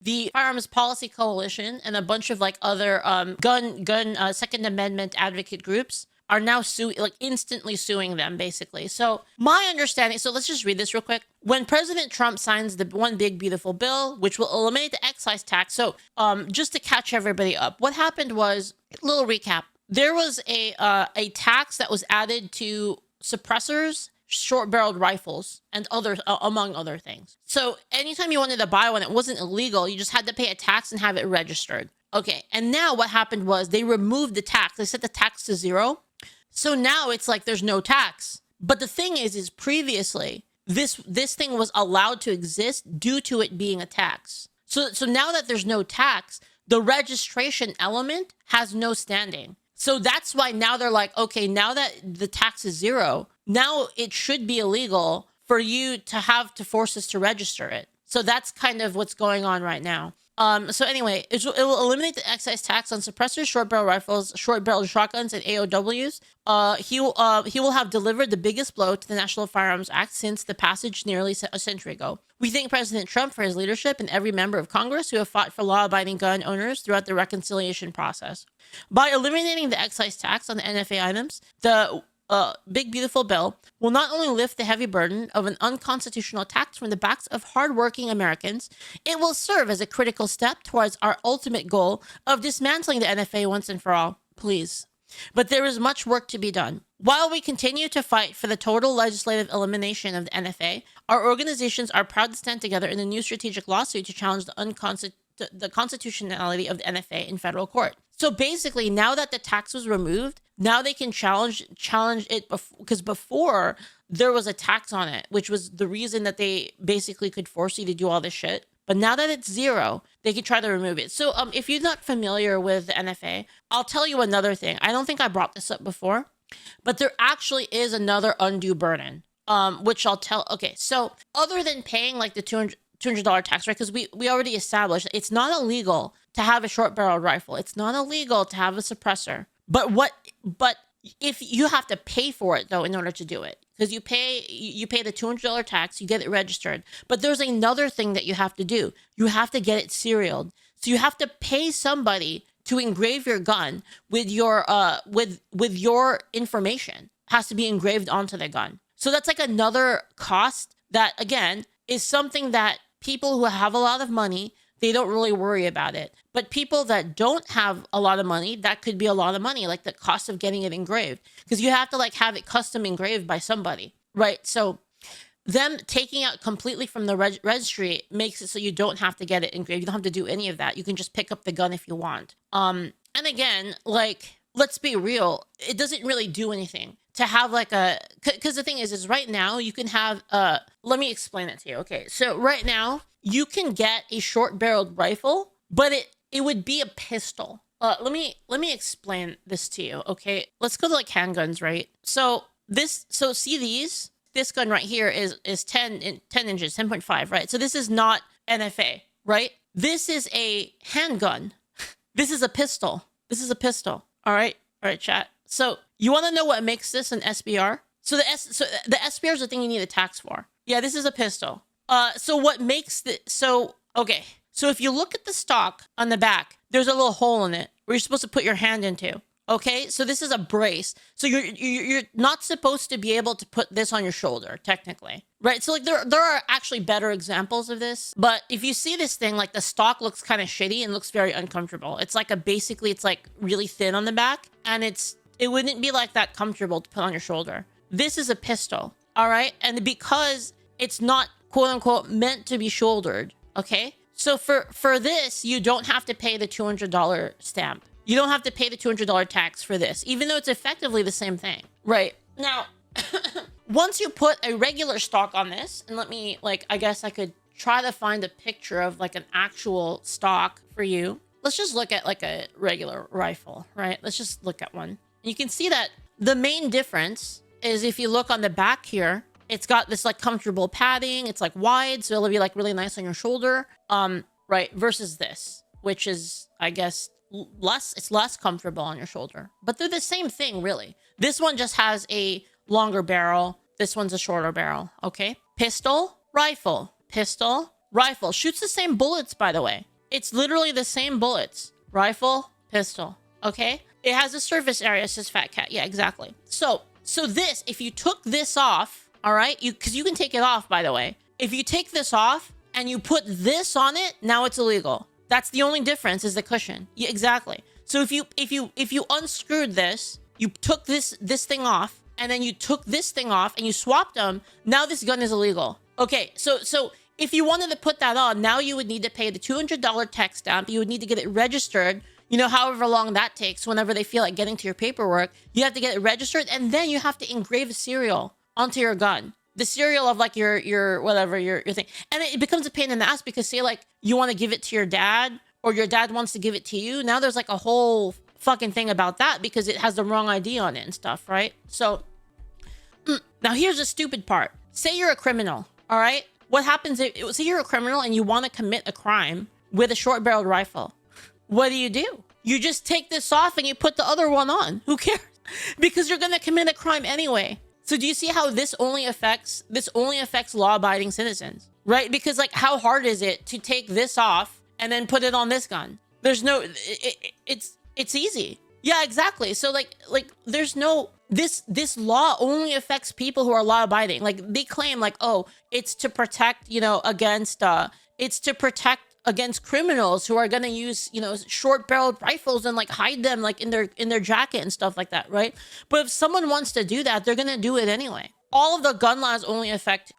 the Firearms Policy Coalition and a bunch of like other gun Second Amendment advocate groups are now instantly suing them, basically. So my understanding, so let's just read this real quick. When President Trump signs the One Big Beautiful Bill, which will eliminate the excise tax. So just to catch everybody up, what happened was, little recap. There was a tax that was added to suppressors, short-barreled rifles, and among other things. So anytime you wanted to buy one, it wasn't illegal. You just had to pay a tax and have it registered. Okay, and now what happened was they removed the tax. They set the tax to 0. So now it's like there's no tax. But the thing is previously this thing was allowed to exist due to it being a tax. So now that there's no tax, the registration element has no standing. So that's why now they're like, okay, now that the tax is 0, now it should be illegal for you to have to force us to register it. So that's kind of what's going on right now. So anyway, it will eliminate the excise tax on suppressors, short-barrel rifles, short-barrel shotguns, and AOWs. He will have delivered the biggest blow to the National Firearms Act since the passage nearly a century ago. We thank President Trump for his leadership and every member of Congress who have fought for law-abiding gun owners throughout the reconciliation process. By eliminating the excise tax on the NFA items, the Big Beautiful Bill will not only lift the heavy burden of an unconstitutional tax from the backs of hardworking Americans, it will serve as a critical step towards our ultimate goal of dismantling the NFA once and for all. Please. But there is much work to be done. While we continue to fight for the total legislative elimination of the NFA, our organizations are proud to stand together in a new strategic lawsuit to challenge the constitutionality of the NFA in federal court. So basically, now that the tax was removed, now they can challenge it, because before there was a tax on it, which was the reason that they basically could force you to do all this shit. But now that it's 0, they can try to remove it. So if you're not familiar with the NFA, I'll tell you another thing. I don't think I brought this up before, but there actually is another undue burden, which I'll tell. Okay, so other than paying like the $200 tax, right? Because we already established it's not illegal to have a short barrel rifle. It's not illegal to have a suppressor. But if you have to pay for it though in order to do it, because you pay the $200 tax, you get it registered. But there's another thing that you have to do. You have to get it serialed. So you have to pay somebody to engrave your gun with your with your information. It has to be engraved onto the gun. So that's like another cost that, again, is something that people who have a lot of money, they don't really worry about it. But people that don't have a lot of money, that could be a lot of money, like the cost of getting it engraved, because you have to like have it custom engraved by somebody, right? So them taking out completely from the registry makes it so you don't have to get it engraved. You don't have to do any of that. You can just pick up the gun if you want. And again, like, let's be real, it doesn't really do anything to have like because the thing is right now you can have, let me explain it to you. Okay, so right now you can get a short barreled rifle, but it would be a pistol. Let me explain this to you. Okay, let's go to like handguns, right? So see this gun right here is 10 inches, 10.5, right? So this is not NFA, right? This is a handgun. This is a pistol. This is a pistol. All right, chat. So you want to know what makes this an SBR? So the SBR is the thing you need a tax for. Yeah, this is a pistol. So what makes okay. So if you look at the stock on the back, there's a little hole in it where you're supposed to put your hand into. Okay, so this is a brace. So you're not supposed to be able to put this on your shoulder, technically, right? So like there are actually better examples of this, but if you see this thing, like the stock looks kind of shitty and looks very uncomfortable. It's like it's like really thin on the back, and it wouldn't be like that comfortable to put on your shoulder. This is a pistol, all right, and because it's not quote unquote meant to be shouldered, okay. So for this, you don't have to pay the $200 stamp. You don't have to pay the $200 tax for this, even though it's effectively the same thing. Right. Now, once you put a regular stock on this, and let me, like, I guess I could try to find a picture of, like, an actual stock for you. Let's just look at, like, a regular rifle, right? Let's just look at one. You can see that the main difference is if you look on the back here, it's got this, like, comfortable padding. It's, like, wide, so it'll be, like, really nice on your shoulder. Right, versus this, which is, I guess, it's less comfortable on your shoulder, but they're the same thing, really. This one just has a longer barrel. This one's a shorter barrel. Okay, pistol, rifle, shoots the same bullets, by the way. It's literally the same bullets. Rifle, pistol. Okay? It has a surface area, says Fat Cat. Yeah, exactly. So this, if you took this off, all right, because you can take it off, by the way. If you take this off and you put this on it, now it's illegal. That's the only difference, is the cushion. Yeah, exactly. So if you unscrewed this, you took this thing off, and then you took this thing off and you swapped them, now this gun is illegal. Okay, so if you wanted to put that on, now you would need to pay the $200 tax stamp. You would need to get it registered, you know, however long that takes, whenever they feel like getting to your paperwork. You have to get it registered, and then you have to engrave a serial onto your gun. The serial of like your whatever, your thing. And it becomes a pain in the ass because say like you want to give it to your dad, or your dad wants to give it to you. Now there's like a whole fucking thing about that because it has the wrong ID on it and stuff, right? So now here's the stupid part. Say you're a criminal, all right? What happens if, say you're a criminal and you want to commit a crime with a short-barreled rifle? What do? You just take this off and you put the other one on. Who cares? Because you're going to commit a crime anyway. So do you see how this only affects law-abiding citizens, right? Because like, how hard is it to take this off and then put it on this gun? There's no, it's easy. Yeah, exactly. So like there's no, this law only affects people who are law-abiding. Like they claim like, oh, it's to protect, you know, against, it's to protect against criminals who are going to use, you know, short-barreled rifles and like hide them like in their jacket and stuff like that, right? But if someone wants to do that, they're going to do it anyway. All of the gun laws only affect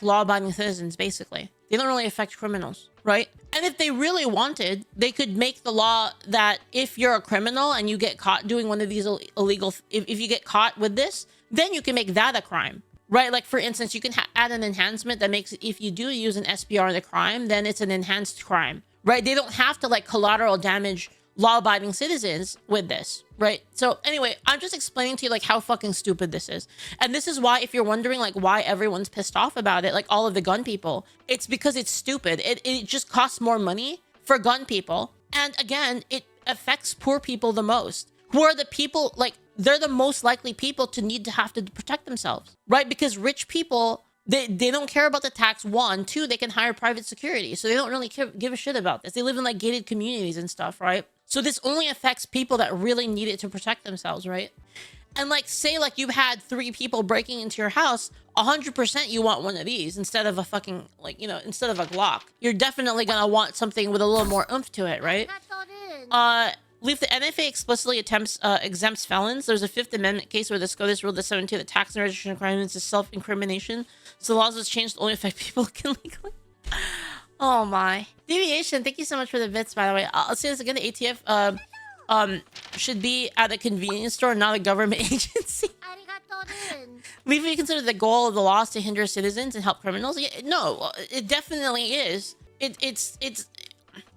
law-abiding citizens, basically. They don't really affect criminals, right? And if they really wanted, they could make the law that if you're a criminal and you get caught doing one of these illegal, if you get caught with this, then you can make that a crime, right? Like for instance, you can add an enhancement that makes it, if you do use an SBR in the crime, then it's an enhanced crime, right? They don't have to like collateral damage law-abiding citizens with this, right? So anyway, I'm just explaining to you like how fucking stupid this is. And this is why, if you're wondering like why everyone's pissed off about it, like all of the gun people, it's because it's stupid. It just costs more money for gun people. And again, it affects poor people the most, who are the people, like they're the most likely people to need to have to protect themselves, right? Because rich people, they don't care about the tax. One, two, they can hire private security. So they don't really give a shit about this. They live in like gated communities and stuff, right? So this only affects people that really need it to protect themselves, right? And like, say like you had 3 people breaking into your house, 100% you want one of these instead of a fucking, like, you know, instead of a Glock. You're definitely gonna want something with a little more oomph to it, right? Leaflit, the NFA explicitly exempts felons. There's a 5th Amendment case where the SCOTUS ruled that 7.2 the tax and registration requirements is self-incrimination. So the laws was changed to only affect people who can legally. Oh my. Deviation, thank you so much for the bits, by the way. I'll say this again, the ATF should be at a convenience store, not a government agency. Leaflit, you consider the goal of the laws to hinder citizens and help criminals? Yeah, no, it definitely is. It's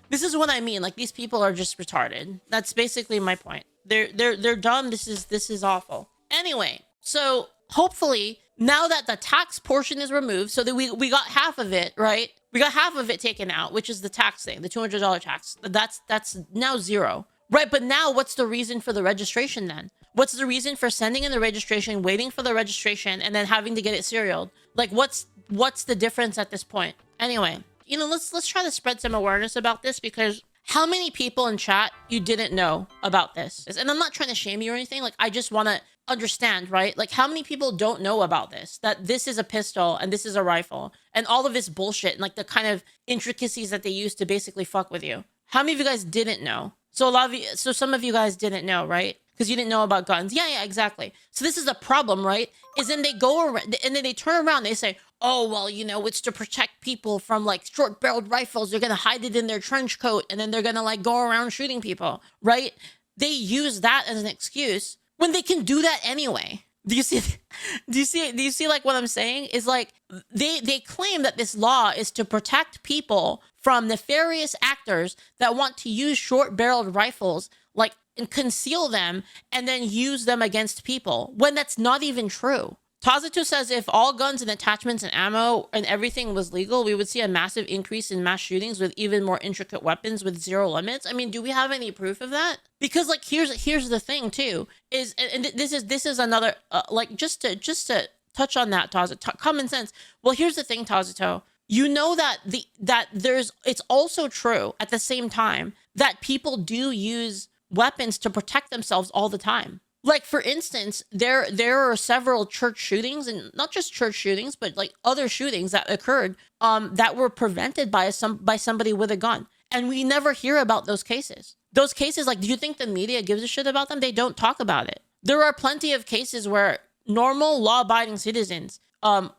this is what I mean. Like, these people are just retarded. That's basically my point. They're dumb. This is awful. Anyway, so hopefully now that the tax portion is removed, so that we got half of it, right? We got half of it taken out, which is the tax thing, the $200 tax. That's now 0, right? But now what's the reason for the registration then? What's the reason for sending in the registration, waiting for the registration, and then having to get it serialed? Like, what's the difference at this point? Anyway, you know, let's try to spread some awareness about this, because how many people in chat you didn't know about this? And I'm not trying to shame you or anything. Like, I just want to understand, right? Like, how many people don't know about this, that this is a pistol and this is a rifle and all of this bullshit and like the kind of intricacies that they use to basically fuck with you? How many of you guys didn't know? So some of you guys didn't know, right? Because you didn't know about guns. Yeah, exactly. So this is the problem, right? Is then they go around and then they turn around, they say, oh, well, you know, it's to protect people from like short-barreled rifles. They're going to hide it in their trench coat and then they're going to like go around shooting people, right? They use that as an excuse when they can do that anyway. Do you see like what I'm saying? Is like they claim that this law is to protect people from nefarious actors that want to use short-barreled rifles, like, and conceal them and then use them against people, when that's not even true. Tazuto says if all guns and attachments and ammo and everything was legal, we would see a massive increase in mass shootings with even more intricate weapons with 0 limits. I mean, do we have any proof of that? Because like, here's the thing too, is, and this is another, like, just to touch on that, Tazuto, common sense. Well, here's the thing, Tazuto. you know that it's also true at the same time that people do use weapons to protect themselves all the time. Like, for instance, there are several church shootings, and not just church shootings, but like other shootings that occurred that were prevented by somebody with a gun. And we never hear about those cases. Those cases, like, do you think the media gives a shit about them? They don't talk about it. There are plenty of cases where normal law-abiding citizens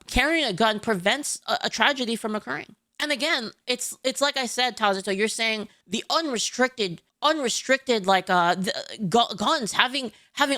carrying a gun prevents a tragedy from occurring. And again, it's like I said, Tazito, you're saying the unrestricted like guns, having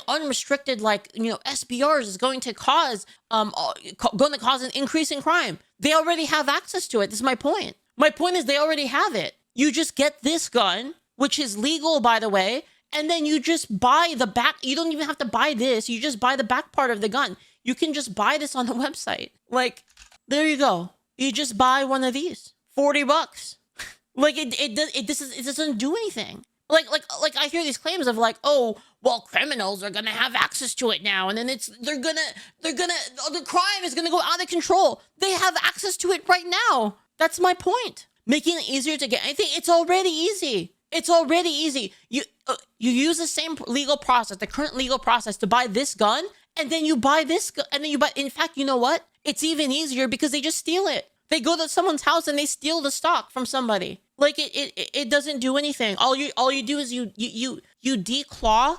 unrestricted, like, you know, SBRs is going to cause an increase in crime. They already have access to it. This is my point. My point is they already have it. You just get this gun, which is legal, by the way, and then you just buy the back. You don't even have to buy this. You just buy the back part of the gun. You can just buy this on the website. Like, there you go. You just buy one of these. $40. Like, it doesn't do anything. Like I hear these claims of like, oh, well, criminals are gonna have access to it now, and then the crime is gonna go out of control. They have access to it right now. That's my point. Making it easier to get anything. It's already easy. It's already easy. You use the same legal process, the current legal process, to buy this gun, and then you buy this gun, and then you buy. In fact, you know what? It's even easier because they just steal it. They go to someone's house and they steal the stock from somebody. Like, it doesn't do anything. All you do is you declaw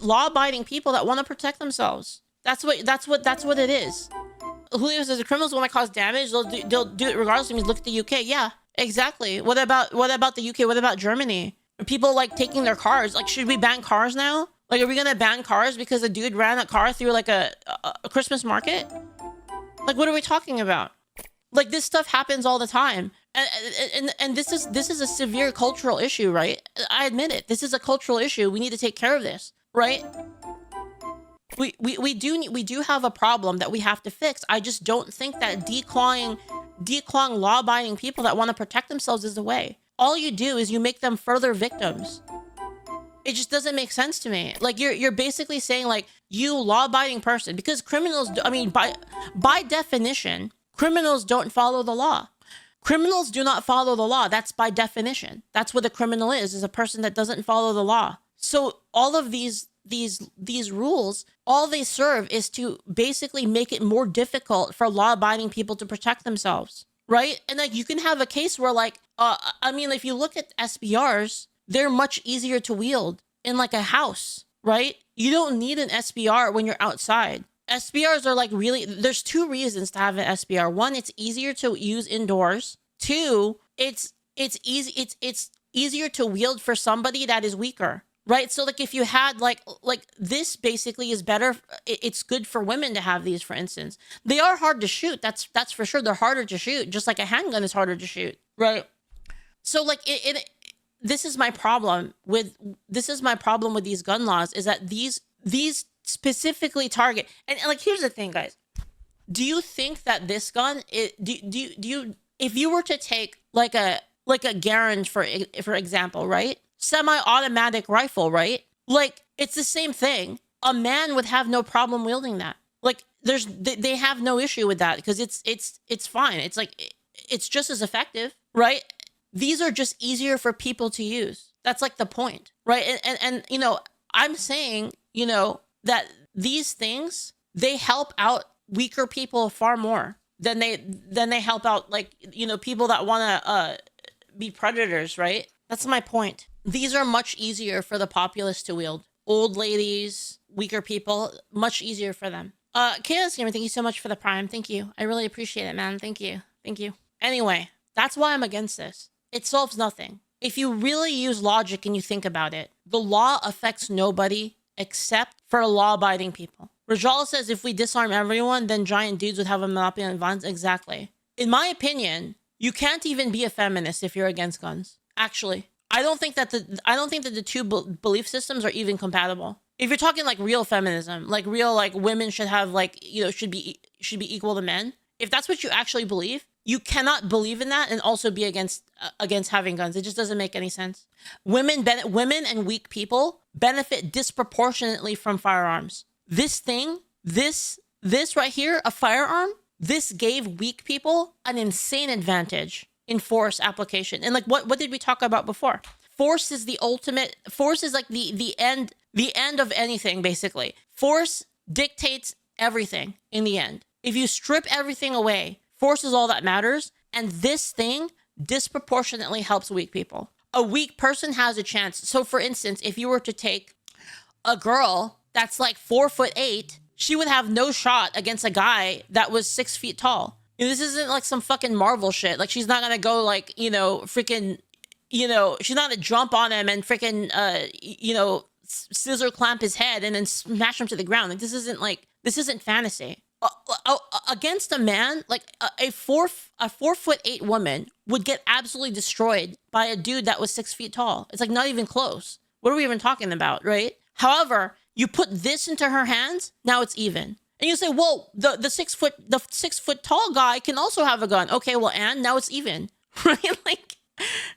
law-abiding people that want to protect themselves. That's what it is. Julio says the criminals want to cause damage. They'll do it regardless. I mean, look at the UK. Yeah, exactly. What about the UK? What about Germany? Are people like taking their cars? Like, should we ban cars now? Like, are we gonna ban cars because a dude ran a car through like a Christmas market? Like, what are we talking about? Like, this stuff happens all the time. And this is a severe cultural issue, right? I admit it. This is a cultural issue. We need to take care of this, right? We do have a problem that we have to fix. I just don't think that declawing law-abiding people that want to protect themselves is the way. All you do is you make them further victims. It just doesn't make sense to me. Like, you're basically saying, like, you law-abiding person, because criminals, I mean, by definition, criminals don't follow the law. Criminals do not follow the law. That's by definition. That's what a criminal is a person that doesn't follow the law. So all of these rules, all they serve is to basically make it more difficult for law-abiding people to protect themselves, right? And like, you can have a case where, like, I mean, if you look at SBRs, they're much easier to wield in like a house, right? You don't need an SBR when you're outside. SBRs are like, really, there's two reasons to have an SBR. One, it's easier to use indoors. Two, it's easier to wield for somebody that is weaker, right? So like, if you had like this basically is better. It's good for women to have these, for instance. They are hard to shoot. That's for sure. They're harder to shoot, just like a handgun is harder to shoot, right? So like this is my problem with these gun laws, is that these specifically target, and like, here's the thing, guys. Do you think that this gun, do you, if you were to take like a Garand, for example, right? Semi-automatic rifle, right? Like, it's the same thing. A man would have no problem wielding that. Like, they have no issue with that because it's fine. It's like, it's just as effective, right? These are just easier for people to use. That's like the point, right? And you know, I'm saying, you know, that these things, they help out weaker people far more than they help out, like, you know, people that want to be predators, right? That's my point. These are much easier for the populace to wield. Old ladies, weaker people, much easier for them. Chaos Gamer, thank you so much for the Prime. Thank you. I really appreciate it, man. Thank you. Thank you. Anyway, that's why I'm against this. It solves nothing. If you really use logic and you think about it, the law affects nobody except for law-abiding people. Rajal says if we disarm everyone, then giant dudes would have a monopoly on guns. Exactly. In my opinion, you can't even be a feminist if you're against guns. Actually, I don't think that the two belief systems are even compatible. If you're talking like real feminism, like real, like, women should have, like, you know, should be equal to men. If that's what you actually believe, you cannot believe in that and also be against having guns. It just doesn't make any sense. Women and weak people benefit disproportionately from firearms. This thing, this right here, a firearm, this gave weak people an insane advantage in force application. And like, what did we talk about before? Force is the ultimate, force is like the end of anything, basically. Force dictates everything in the end. If you strip everything away, force is all that matters. And this thing disproportionately helps weak people. A weak person has a chance. So for instance, if you were to take a girl that's like 4'8", she would have no shot against a guy that was 6 feet tall. This isn't like some fucking Marvel shit. Like, she's not gonna go like, freaking, she's not gonna jump on him and freaking, scissor clamp his head and then smash him to the ground. Like, this isn't fantasy. Against a man, like a 4'8" woman would get absolutely destroyed by a dude that was 6 feet tall. It's like not even close. What are we even talking about, right? However, you put this into her hands, now it's even. And you say, well, the 6 foot tall guy can also have a gun. Okay, well, and now it's even, right? Like,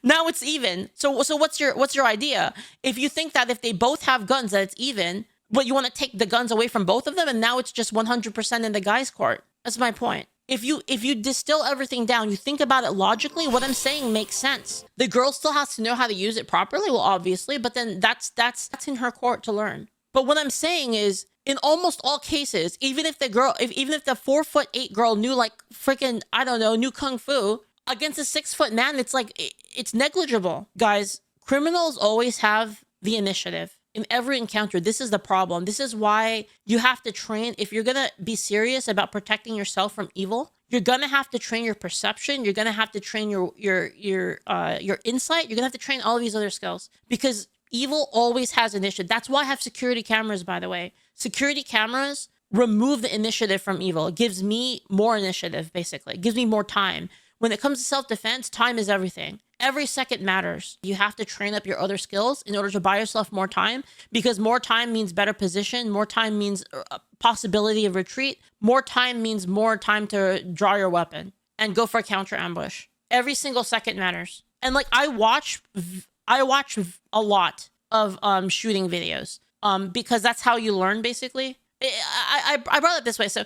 now it's even. So what's your idea? If you think that if they both have guns that it's even, but you want to take the guns away from both of them, and now it's just 100% in the guy's court. That's my point. If you distill everything down, you think about it logically, what I'm saying makes sense. The girl still has to know how to use it properly, well, obviously, but then that's in her court to learn. But what I'm saying is, in almost all cases, even if the 4'8" girl knew like freaking, I don't know, knew kung fu, against a 6 foot man, it's like, it's negligible. Guys, criminals always have the initiative. In every encounter, this is the problem. This is why you have to train. If you're gonna be serious about protecting yourself from evil, you're gonna have to train your perception. You're gonna have to train your insight. You're gonna have to train all of these other skills, because evil always has initiative. That's why I have security cameras, by the way. Security cameras remove the initiative from evil. It gives me more initiative, basically. It gives me more time. When it comes to self-defense, time is everything. Every second matters. You have to train up your other skills in order to buy yourself more time, because more time means better position. More time means a possibility of retreat. More time means more time to draw your weapon and go for a counter ambush. Every single second matters. And like, I watch a lot of shooting videos because that's how you learn, basically. I brought it this way. So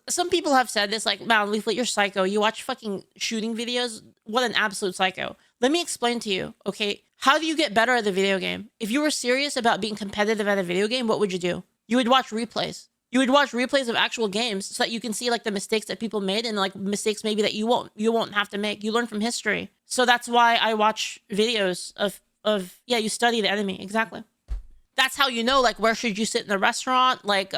some people have said this, like, man, Leaflit, you're psycho. You watch fucking shooting videos. What an absolute psycho. Let me explain to you, okay? How do you get better at the video game? If you were serious about being competitive at a video game, what would you do? You would watch replays. You would watch replays of actual games so that you can see like the mistakes that people made, and like mistakes maybe that you won't have to make. You learn from history. So that's why I watch videos of yeah, you study the enemy. Exactly. That's how you know, like, where should you sit in the restaurant? Like,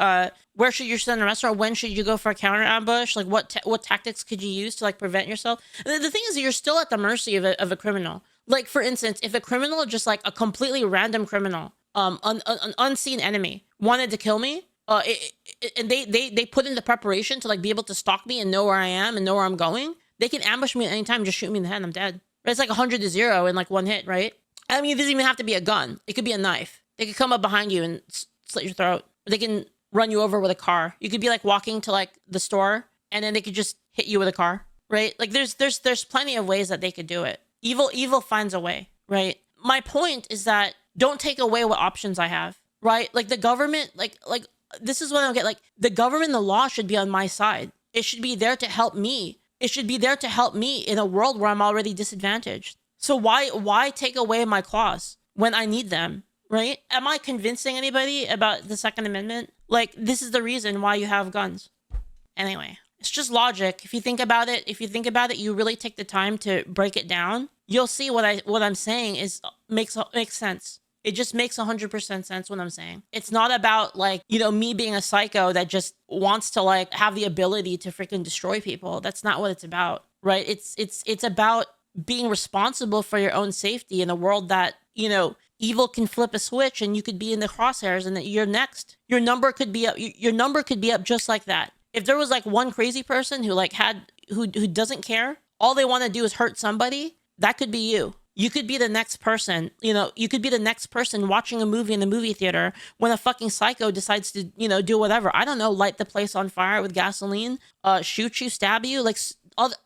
where should you sit in the restaurant? When should you go for a counter ambush? Like, what tactics could you use to, like, prevent yourself? The thing is, you're still at the mercy of a criminal. Like, for instance, if a criminal, just like a completely random criminal, an unseen enemy, wanted to kill me, and they put in the preparation to, like, be able to stalk me and know where I am and know where I'm going, they can ambush me at any time, just shoot me in the head, and I'm dead. It's like 100-0 in, like, one hit, right? I mean, it doesn't even have to be a gun. It could be a knife. They could come up behind you and slit your throat. Or they can run you over with a car. You could be like walking to like the store, and then they could just hit you with a car, right? Like there's plenty of ways that they could do it. Evil finds a way, right? My point is that don't take away what options I have, right? Like the government, like this is what I don't get. Like the government, the law should be on my side. It should be there to help me. It should be there to help me in a world where I'm already disadvantaged. So why take away my claws when I need them? Right? Am I convincing anybody about the Second Amendment? Like, this is the reason why you have guns. Anyway, it's just logic. If you think about it, you really take the time to break it down, you'll see what I'm saying is makes sense. It just makes 100% sense what I'm saying. It's not about like, me being a psycho that just wants to like have the ability to freaking destroy people. That's not what it's about, right? It's about being responsible for your own safety in a world that, evil can flip a switch and you could be in the crosshairs and that you're next. Your number could be up just like that. If there was like one crazy person who doesn't care, all they want to do is hurt somebody, that could be you. You could be the next person, you could be the next person watching a movie in the movie theater when a fucking psycho decides to, do whatever. I don't know, light the place on fire with gasoline, shoot you, stab you, like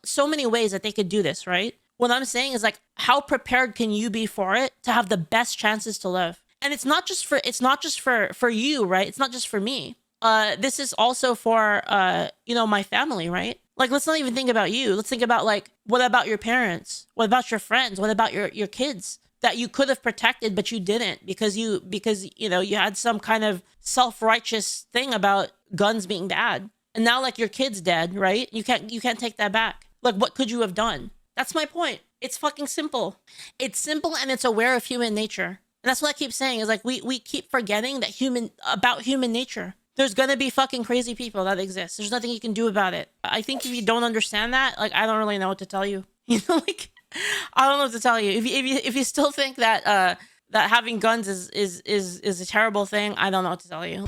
so many ways that they could do this, right? What I'm saying is like, how prepared can you be for it to have the best chances to live? And it's not just for you, right? It's not just for me. This is also for, my family, right? Like, let's not even think about you. Let's think about, like, what about your parents? What about your friends? What about your kids that you could have protected, but you didn't because you know, you had some kind of self-righteous thing about guns being bad. And now, like, your kid's dead, right? You can't take that back. Like, what could you have done? That's my point. It's fucking simple. It's simple, and it's aware of human nature. And that's what I keep saying, is like, we keep forgetting that about human nature. There's gonna be fucking crazy people that exist. There's nothing you can do about it. I think if you don't understand that, like, I don't really know what to tell you. You know, like, I don't know what to tell you. If you still think that that having guns is a terrible thing, I don't know what to tell you.